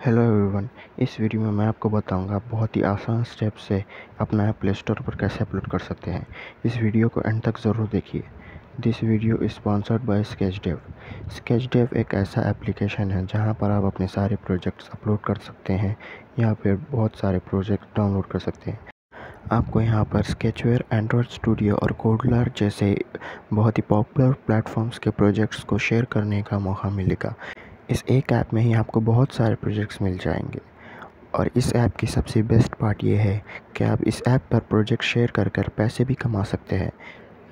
Hello everyone. इस video में मैं आपको बताऊंगा बहुत ही आसान स्टेप से अपना ऐप प्ले स्टोर पर कैसे अपलोड कर सकते हैं। इस वीडियो को एंड तक ज़रूर देखिए। This video is sponsored by Sketchdev. Sketchdev एक ऐसा एप्लीकेशन है जहां पर आप अपने सारे प्रोजेक्ट्स अपलोड कर सकते हैं या फिर बहुत सारे प्रोजेक्ट डाउनलोड कर सकते हैं। आपको यहाँ पर स्केचवेयर, एंड्रॉयड स्टूडियो और कोडलर जैसे बहुत ही पॉपुलर प्लेटफॉर्म्स के प्रोजेक्ट्स को शेयर करने का मौका मिलेगा। इस एक ऐप में ही आपको बहुत सारे प्रोजेक्ट्स मिल जाएंगे और इस ऐप की सबसे बेस्ट पार्ट ये है कि आप इस ऐप पर प्रोजेक्ट शेयर कर कर पैसे भी कमा सकते हैं।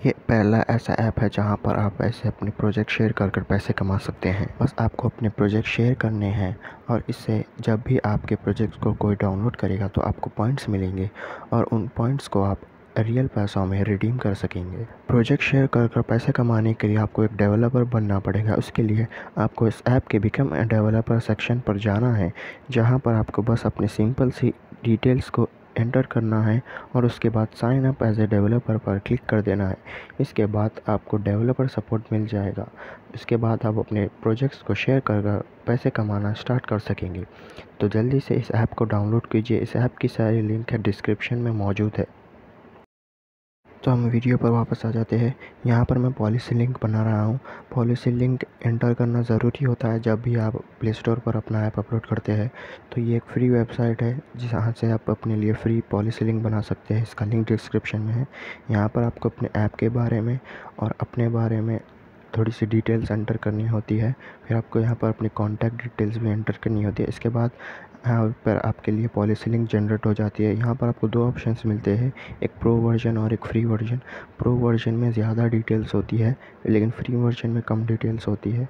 ये पहला ऐसा ऐप है जहां पर आप ऐसे अपने प्रोजेक्ट शेयर कर कर पैसे कमा सकते हैं। बस आपको अपने प्रोजेक्ट शेयर करने हैं और इससे जब भी आपके प्रोजेक्ट को कोई डाउनलोड करेगा तो आपको पॉइंट्स मिलेंगे और उन पॉइंट्स को आप रियल पैसों में रिडीम कर सकेंगे। प्रोजेक्ट शेयर कर कर पैसे कमाने के लिए आपको एक डेवलपर बनना पड़ेगा। उसके लिए आपको इस ऐप के बिकम ए डेवलपर सेक्शन पर जाना है, जहां पर आपको बस अपने सिंपल सी डिटेल्स को एंटर करना है और उसके बाद sign up as a developer पर क्लिक कर देना है। इसके बाद आपको डेवलपर सपोर्ट मिल जाएगा। इसके बाद आप अपने प्रोजेक्ट्स को शेयर कर कर पैसे कमाना स्टार्ट कर सकेंगे। तो जल्दी से इस ऐप को डाउनलोड कीजिए। इस ऐप की सारी लिंक है डिस्क्रिप्शन में मौजूद है। तो हम वीडियो पर वापस आ जाते हैं। यहाँ पर मैं पॉलिसी लिंक बना रहा हूँ। पॉलिसी लिंक एंटर करना ज़रूरी होता है जब भी आप प्ले स्टोर पर अपना ऐप अपलोड करते हैं। तो ये एक फ्री वेबसाइट है जहाँ से आप अपने लिए फ्री पॉलिसी लिंक बना सकते हैं। इसका लिंक डिस्क्रिप्शन में है। यहाँ पर आपको अपने ऐप के बारे में और अपने बारे में थोड़ी सी डिटेल्स एंटर करनी होती है। फिर आपको यहाँ पर अपनी कॉन्टैक्ट डिटेल्स भी एंटर करनी होती है। इसके बाद यहाँ पर आपके लिए पॉलिसी लिंक जनरेट हो जाती है। यहाँ पर आपको दो ऑप्शंस मिलते हैं, एक प्रो वर्जन और एक फ्री वर्जन। प्रो वर्जन में ज़्यादा डिटेल्स होती है लेकिन फ्री वर्जन में कम डिटेल्स होती है।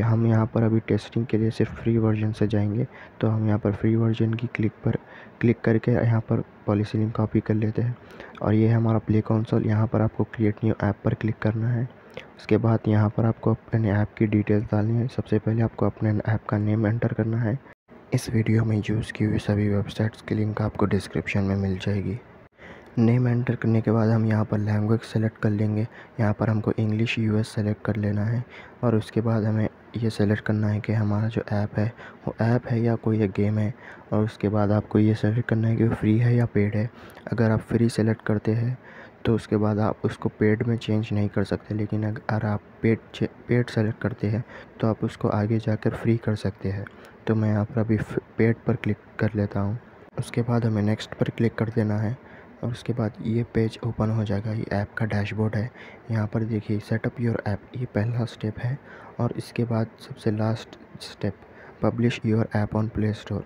हम यहाँ पर अभी टेस्टिंग के लिए सिर्फ फ्री वर्जन से जाएंगे। तो हम यहाँ पर फ्री वर्जन की क्लिक करके यहाँ पर पॉलिसी लिंक कॉपी कर लेते हैं और ये है हमारा प्ले कंसोल। यहाँ पर आपको क्रिएट न्यू ऐप पर क्लिक करना है। उसके बाद यहाँ पर आपको अपने ऐप की डिटेल्स डालनी है। सबसे पहले आपको अपने ऐप का नेम एंटर करना है। इस वीडियो में यूज़ की हुई सभी वेबसाइट्स की लिंक आपको डिस्क्रिप्शन में मिल जाएगी। नेम एंटर करने के बाद हम यहाँ पर लैंग्वेज सेलेक्ट कर लेंगे। यहाँ पर हमको इंग्लिश यूएस सेलेक्ट कर लेना है और उसके बाद हमें ये सेलेक्ट करना है कि हमारा जो ऐप है वो ऐप है या कोई एक गेम है। और उसके बाद आपको ये सेलेक्ट करना है कि वो फ्री है या पेड है। अगर आप फ्री सेलेक्ट करते हैं तो उसके बाद आप उसको पेड में चेंज नहीं कर सकते, लेकिन अगर आप पेड सेलेक्ट करते हैं तो आप उसको आगे जाकर फ्री कर सकते हैं। तो मैं यहाँ पर अभी पेड पर क्लिक कर लेता हूँ। उसके बाद हमें नेक्स्ट पर क्लिक कर देना है और उसके बाद ये पेज ओपन हो जाएगा। ये ऐप का डैशबोर्ड है। यहाँ पर देखिए सेटअप योर ऐप, ये पहला स्टेप है और इसके बाद सबसे last step publish your app on play store,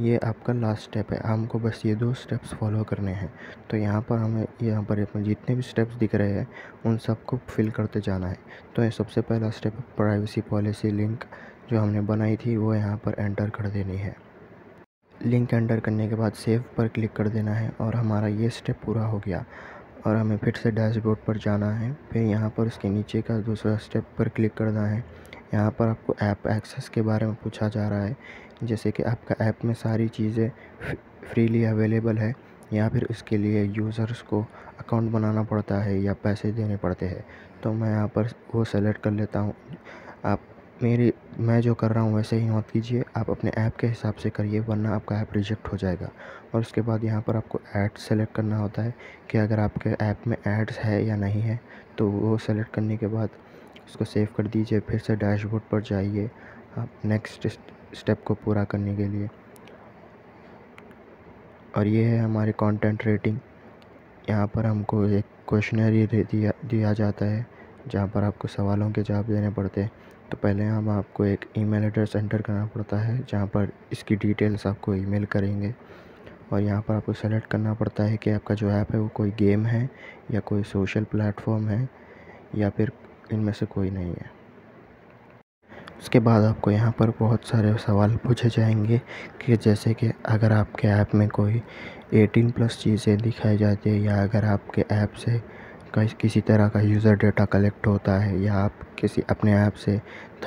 ये आपका लास्ट स्टेप है। हमको बस ये दो स्टेप्स फॉलो करने हैं। तो यहाँ पर हमें जितने भी स्टेप्स दिख रहे हैं उन सबको फिल करते जाना है। तो ये सबसे पहला स्टेप प्राइवेसी पॉलिसी लिंक जो हमने बनाई थी वो यहाँ पर एंटर कर देनी है। लिंक एंटर करने के बाद सेव पर क्लिक कर देना है और हमारा ये स्टेप पूरा हो गया। और हमें फिर से डैशबोर्ड पर जाना है। फिर यहाँ पर उसके नीचे का दूसरा स्टेप पर क्लिक करना है। यहाँ पर आपको ऐप एक्सेस के बारे में पूछा जा रहा है, जैसे कि आपका ऐप में सारी चीज़ें फ्रीली अवेलेबल है या फिर उसके लिए यूज़र्स को अकाउंट बनाना पड़ता है या पैसे देने पड़ते हैं। तो मैं यहाँ पर वो सेलेक्ट कर लेता हूँ। आप मैं जो कर रहा हूँ वैसे ही मत कीजिए, आप अपने ऐप के हिसाब से करिए वरना आपका ऐप रिजेक्ट हो जाएगा। और उसके बाद यहाँ पर आपको ऐड सेलेक्ट करना होता है कि अगर आपके ऐप में एड्स है या नहीं है। तो वो सेलेक्ट करने के बाद उसको सेव कर दीजिए। फिर से डैशबोर्ड पर जाइए आप नेक्स्ट स्टेप को पूरा करने के लिए। और ये है हमारी कंटेंट रेटिंग। यहाँ पर हमको एक क्वेश्चनरी दिया जाता है जहाँ पर आपको सवालों के जवाब देने पड़ते हैं। तो पहले हम आपको एक ईमेल एड्रेस एंटर करना पड़ता है जहाँ पर इसकी डिटेल्स आपको ईमेल करेंगे। और यहाँ पर आपको सेलेक्ट करना पड़ता है कि आपका जो ऐप है वो कोई गेम है या कोई सोशल प्लेटफॉर्म है या फिर इनमें से कोई नहीं है। उसके बाद आपको यहाँ पर बहुत सारे सवाल पूछे जाएंगे कि जैसे कि अगर आपके ऐप में कोई 18+ चीज़ें दिखाई जाती है या अगर आपके ऐप से किसी तरह का यूज़र डेटा कलेक्ट होता है या आप किसी अपने ऐप से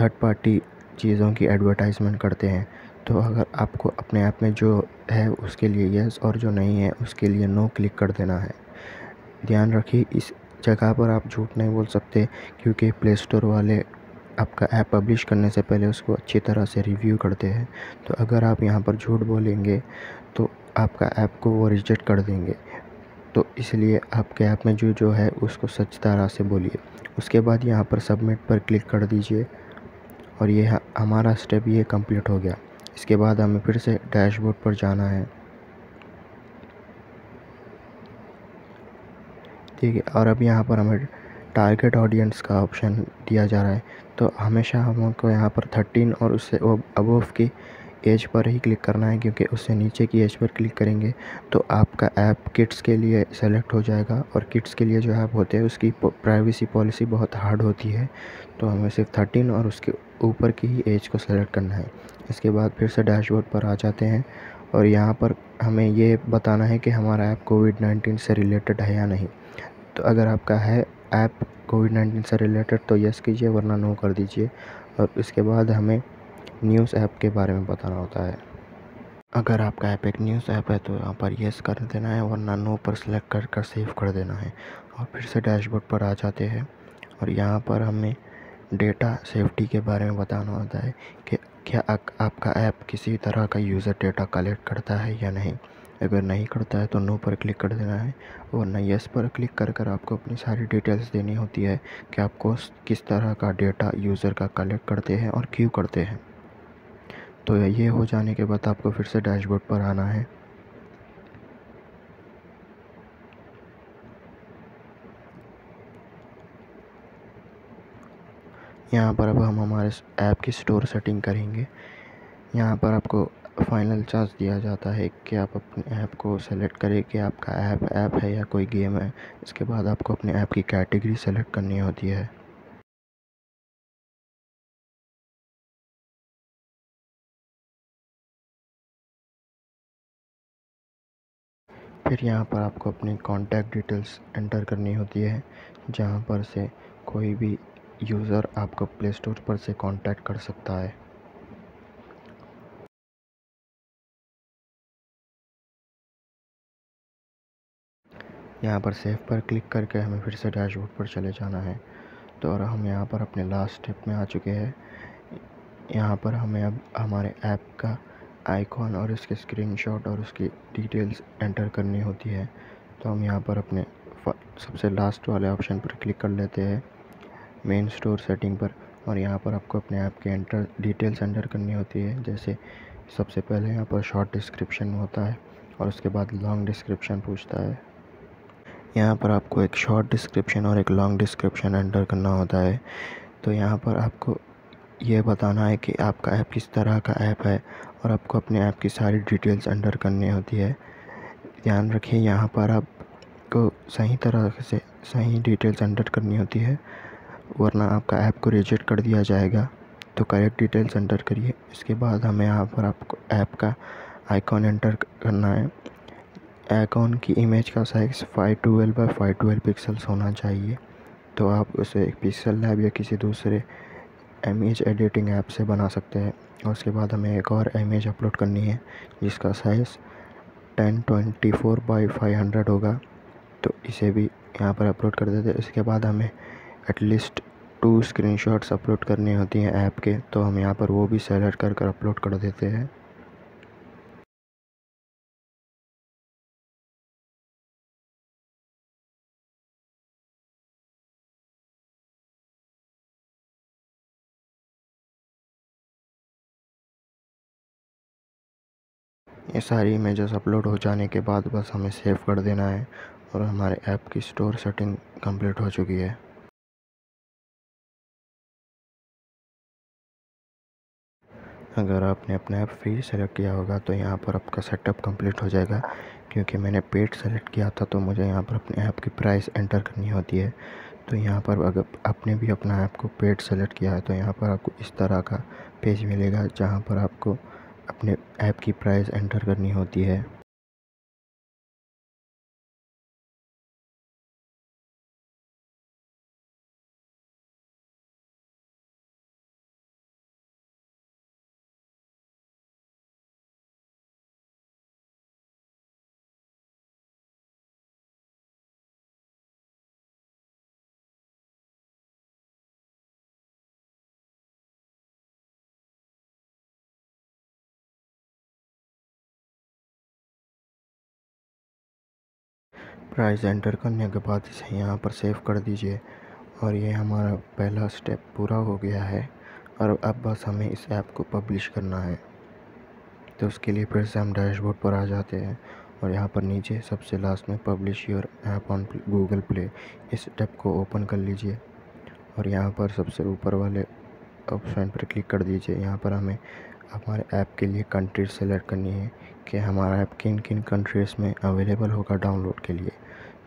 थर्ड पार्टी चीज़ों की एडवर्टाइजमेंट करते हैं। तो अगर आपको अपने ऐप में जो है उसके लिए यस और जो नहीं है उसके लिए नो क्लिक कर देना है। ध्यान रखिए इस जगह पर आप झूठ नहीं बोल सकते क्योंकि प्ले स्टोर वाले आपका ऐप पब्लिश करने से पहले उसको अच्छी तरह से रिव्यू करते हैं। तो अगर आप यहाँ पर झूठ बोलेंगे तो आपका ऐप को वो रिजेक्ट कर देंगे। तो इसलिए आपके ऐप में जो जो है उसको सच तरह से बोलिए। उसके बाद यहाँ पर सबमिट पर क्लिक कर दीजिए और ये हमारा स्टेप ये कंप्लीट हो गया। इसके बाद हमें फिर से डैशबोर्ड पर जाना है, ठीक है। और अब यहाँ पर हमें टारगेट ऑडियंस का ऑप्शन दिया जा रहा है। तो हमेशा हमको यहाँ पर 13 और उससे अबोव की एज पर ही क्लिक करना है, क्योंकि उससे नीचे की एज पर क्लिक करेंगे तो आपका ऐप किड्स के लिए सेलेक्ट हो जाएगा। और किड्स के लिए जो ऐप होते हैं उसकी प्राइवेसी पॉलिसी बहुत हार्ड होती है। तो हमें सिर्फ 13 और उसके ऊपर की ही एज को सेलेक्ट करना है। इसके बाद फिर से डैशबोर्ड पर आ जाते हैं और यहाँ पर हमें ये बताना है कि हमारा ऐप कोविड-19 से रिलेटेड है या नहीं। तो अगर आपका है ऐप कोविड-19 से रिलेटेड तो यस कीजिए, वरना नो कर दीजिए। और इसके बाद हमें न्यूज़ ऐप के बारे में बताना होता है। अगर आपका ऐप एक न्यूज़ ऐप है तो यहाँ पर यस कर देना है, वरना नो पर सेलेक्ट कर कर सेव कर देना है। और फिर से डैशबोर्ड पर आ जाते हैं और यहाँ पर हमें डेटा सेफ्टी के बारे में बताना होता है कि क्या आपका ऐप किसी तरह का यूज़र डेटा कलेक्ट करता है या नहीं। अगर नहीं करता है तो नो पर क्लिक कर देना है, वरना यस पर क्लिक कर कर आपको अपनी सारी डिटेल्स देनी होती है कि आपको किस तरह का डेटा यूज़र का कलेक्ट करते हैं और क्यों करते हैं। तो ये हो जाने के बाद आपको फिर से डैशबोर्ड पर आना है। यहाँ पर अब हम हमारे ऐप की स्टोर सेटिंग करेंगे। यहाँ पर आपको फाइनल चांस दिया जाता है कि आप अपने ऐप को सेलेक्ट करें कि आपका ऐप है या कोई गेम है। इसके बाद आपको अपने ऐप की कैटेगरी सेलेक्ट करनी होती है। फिर यहाँ पर आपको अपनी कॉन्टैक्ट डिटेल्स एंटर करनी होती है, जहाँ पर से कोई भी यूज़र आपको प्ले स्टोर पर से कांटेक्ट कर सकता है। यहाँ पर सेव पर क्लिक करके हमें फिर से डैशबोर्ड पर चले जाना है। तो और हम यहाँ पर अपने लास्ट स्टेप में आ चुके हैं। यहाँ पर हमें अब हमारे ऐप का आइकॉन और उसके स्क्रीनशॉट और उसकी डिटेल्स एंटर करनी होती है। तो हम यहाँ पर अपने सबसे लास्ट वाले ऑप्शन पर क्लिक कर लेते हैं, मेन स्टोर सेटिंग पर। और यहाँ पर आपको अपने ऐप के डिटेल्स एंटर करनी होती है। जैसे सबसे पहले यहाँ पर शॉर्ट डिस्क्रिप्शन होता है और उसके बाद लॉन्ग डिस्क्रिप्शन पूछता है। यहाँ पर आपको एक शॉर्ट डिस्क्रिप्शन और एक लॉन्ग डिस्क्रिप्शन एंटर करना होता है। तो यहाँ पर आपको ये बताना है कि आपका ऐप किस तरह का ऐप है और आपको अपने ऐप की सारी डिटेल्स एंटर करनी होती है। ध्यान रखिए यहाँ पर आपको सही तरह से सही डिटेल्स एंटर करनी होती है, वरना आपका ऐप को रिजेक्ट कर दिया जाएगा। तो करेक्ट डिटेल्स एंटर करिए। इसके बाद हमें यहाँ पर आपको ऐप का आइकॉन एंटर करना है। आइकॉन की इमेज का साइज़ 512 बाय 512 पिक्सल्स होना चाहिए। तो आप उसे पिक्सल लैब या किसी दूसरे इमेज एडिटिंग ऐप से बना सकते हैं। और उसके बाद हमें एक और इमेज अपलोड करनी है जिसका साइज़ 1024 बाई 500 होगा। तो इसे भी यहाँ पर अपलोड कर देते हैं। इसके बाद हमें एटलीस्ट 2 स्क्रीनशॉट्स अपलोड करनी होती हैं ऐप के, तो हम यहाँ पर वो भी सेलेक्ट कर कर अपलोड कर देते हैं। ये सारी इमेजेस अपलोड हो जाने के बाद बस हमें सेव कर देना है और हमारे ऐप की स्टोर सेटिंग कंप्लीट हो चुकी है। अगर आपने अपना ऐप फ्री सेलेक्ट किया होगा तो यहाँ पर आपका सेटअप कंप्लीट हो जाएगा। क्योंकि मैंने पेड सेलेक्ट किया था तो मुझे यहाँ पर अपने ऐप की प्राइस एंटर करनी होती है। तो यहाँ पर अगर आपने भी अपना ऐप को पेड सेलेक्ट किया है तो यहाँ पर आपको इस तरह का पेज मिलेगा, जहाँ पर आपको अपने ऐप की प्राइस एंटर करनी होती है। प्राइस एंटर करने के बाद इसे यहाँ पर सेव कर दीजिए और ये हमारा पहला स्टेप पूरा हो गया है। और अब बस हमें इस ऐप को पब्लिश करना है। तो उसके लिए फिर से हम डैशबोर्ड पर आ जाते हैं और यहाँ पर नीचे सबसे लास्ट में publish your app on Google play, इस टैब को ओपन कर लीजिए और यहाँ पर सबसे ऊपर वाले ऑप्शन पर क्लिक कर दीजिए। यहाँ पर हमें हमारे ऐप के लिए कंट्रीज सेलेक्ट करनी है कि हमारा ऐप किन किन कंट्रीज़ में अवेलेबल होगा डाउनलोड के लिए।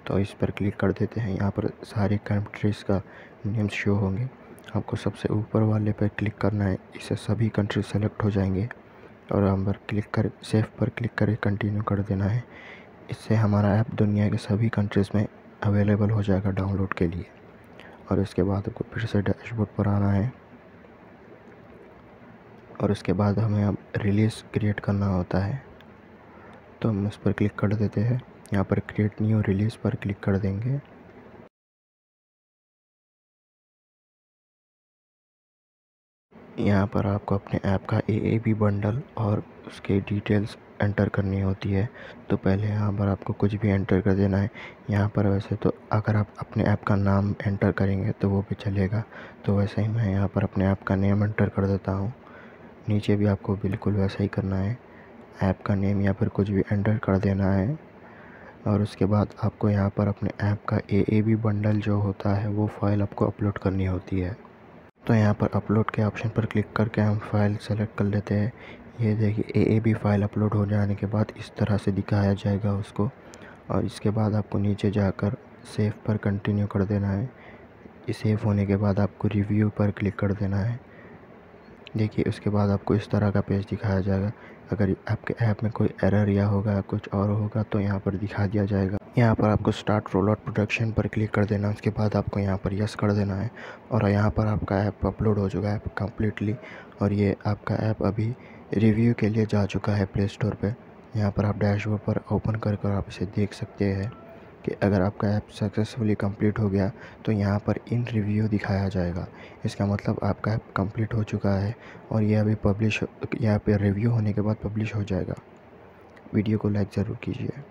तो इस पर क्लिक कर देते हैं। यहाँ पर सारी कंट्रीज़ का नेम शो होंगे। आपको सबसे ऊपर वाले पर क्लिक करना है, इससे सभी कंट्रीज सेलेक्ट हो जाएंगे और हम पर क्लिक कर सेव पर क्लिक करके कंटिन्यू कर देना है। इससे हमारा ऐप दुनिया के सभी कंट्रीज़ में अवेलेबल हो जाएगा डाउनलोड के लिए। और उसके बाद आपको फिर से डैशबोर्ड पर आना है और उसके बाद हमें अब रिलीज़ क्रिएट करना होता है। तो हम इस पर क्लिक कर देते हैं। यहाँ पर क्रिएट न्यू रिलीज़ पर क्लिक कर देंगे। यहाँ पर आपको अपने ऐप का AAB बंडल और उसके डिटेल्स एंटर करनी होती है। तो पहले यहाँ पर आपको कुछ भी एंटर कर देना है। यहाँ पर वैसे तो अगर आप अपने ऐप का नाम एंटर करेंगे तो वो भी चलेगा। तो वैसे ही मैं यहाँ पर अपने ऐप का नेम एंटर कर देता हूँ। नीचे भी आपको बिल्कुल वैसा ही करना है, ऐप का नेम या फिर कुछ भी एंटर कर देना है। और उसके बाद आपको यहाँ पर अपने ऐप का AAB बंडल जो होता है वो फ़ाइल आपको अपलोड करनी होती है। तो यहाँ पर अपलोड के ऑप्शन पर क्लिक करके हम फाइल सेलेक्ट कर लेते हैं। ये देखिए AAB फाइल अपलोड हो जाने के बाद इस तरह से दिखाया जाएगा उसको। और इसके बाद आपको नीचे जाकर सेव पर कंटिन्यू कर देना है। सेव होने के बाद आपको रिव्यू पर क्लिक कर देना है। देखिए उसके बाद आपको इस तरह का पेज दिखाया जाएगा। अगर आपके ऐप में कोई एरर या होगा कुछ और होगा तो यहाँ पर दिखा दिया जाएगा। यहाँ पर आपको स्टार्ट रोल आउट प्रोडक्शन पर क्लिक कर देना है। उसके बाद आपको यहाँ पर यस कर देना है और यहाँ पर आपका ऐप अपलोड हो चुका है कम्प्लीटली। और ये आपका ऐप अभी रिव्यू के लिए जा चुका है प्ले स्टोर पर। यहाँ पर आप डैशबोर्ड पर ओपन कर आप इसे देख सकते हैं कि अगर आपका ऐप सक्सेसफुली कंप्लीट हो गया तो यहाँ पर इन रिव्यू दिखाया जाएगा। इसका मतलब आपका ऐप कंप्लीट हो चुका है और यह अभी पब्लिश यहाँ पे रिव्यू होने के बाद पब्लिश हो जाएगा। वीडियो को लाइक ज़रूर कीजिए।